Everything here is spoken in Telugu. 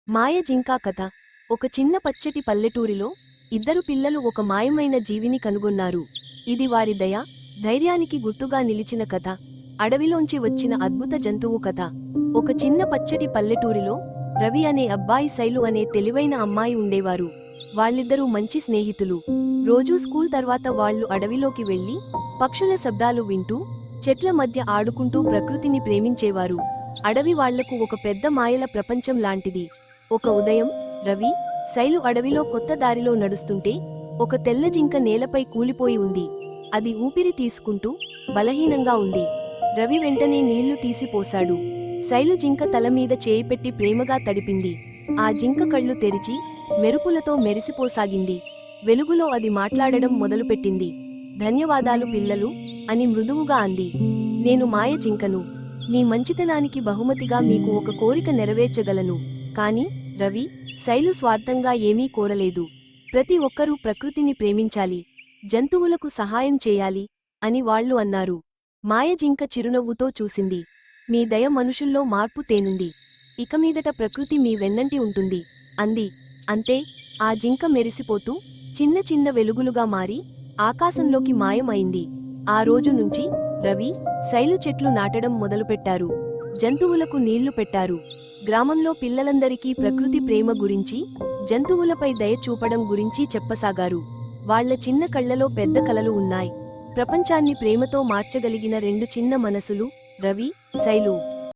మాయ జింక కథ. ఒక చిన్న పచ్చటి పల్లెటూరిలో ఇద్దరు పిల్లలు ఒక మాయమైన జీవిని కనుగొన్నారు. ఇది వారి దయ, ధైర్యానికి గుర్తుగా నిలిచిన కథ. అడవిలోంచి వచ్చిన అద్భుత జంతువు కథ. ఒక చిన్న పచ్చటి పల్లెటూరిలో రవి అనే అబ్బాయి, శైలు అనే తెలివైన అమ్మాయి ఉండేవారు. వాళ్ళిద్దరూ మంచి స్నేహితులు. రోజూ స్కూల్ తర్వాత వాళ్ళు అడవిలోకి వెళ్లి పక్షుల శబ్దాలు వింటూ, చెట్ల మధ్య ఆడుకుంటూ ప్రకృతిని ప్రేమించేవారు. అడవి వాళ్లకు ఒక పెద్ద మాయల ప్రపంచం లాంటిది. ఒక ఉదయం రవి, శైలు అడవిలో కొత్త దారిలో నడుస్తుంటే ఒక తెల్ల జింక నేలపై కూలిపోయి ఉంది. అది ఊపిరి తీసుకుంటూ బలహీనంగా ఉంది. రవి వెంటనే నీళ్లు తీసి పోశాడు. శైలు జింక తల మీద చేయి పెట్టి ప్రేమగా తడిపింది. ఆ జింక కళ్ళు తెరిచి మెరుపులతో మెరిసిపోసాగింది. వెలుగులో అది మాట్లాడడం మొదలుపెట్టింది. ధన్యవాదాలు పిల్లలు అని మృదువుగా అంది. నేను మాయ జింకను. మీ మంచితనానికి బహుమతిగా మీకు ఒక కోరిక నెరవేర్చగలను. కాని రవి, శైలు స్వార్థంగా ఏమీ కోరలేదు. ప్రతి ఒక్కరూ ప్రకృతిని ప్రేమించాలి, జంతువులకు సహాయం చేయాలి అని వాళ్ళు అన్నారు. మాయ జింక చిరునవ్వుతో చూసింది. మీ దయ మనుషుల్లో మార్పు తేనుంది. ఇక మీదట ప్రకృతి మీ వెన్నంటి ఉంటుంది అంది. అంతే, ఆ జింక మెరిసిపోతూ చిన్న చిన్న వెలుగులుగా మారి ఆకాశంలోకి మాయమైంది. ఆ రోజు నుంచి రవి, శైలు చెట్లు నాటడం మొదలుపెట్టారు. జంతువులకు నీళ్లు పెట్టారు. గ్రామంలో పిల్లలందరికీ ప్రకృతి ప్రేమ గురించి, జంతువులపై దయ చూపడం గురించి చెప్పసాగారు. వాళ్ల చిన్న కళ్లలో పెద్ద కలలు ఉన్నాయి. ప్రపంచాన్ని ప్రేమతో మార్చగలిగిన రెండు చిన్న మనసులు, రవి, శైలు.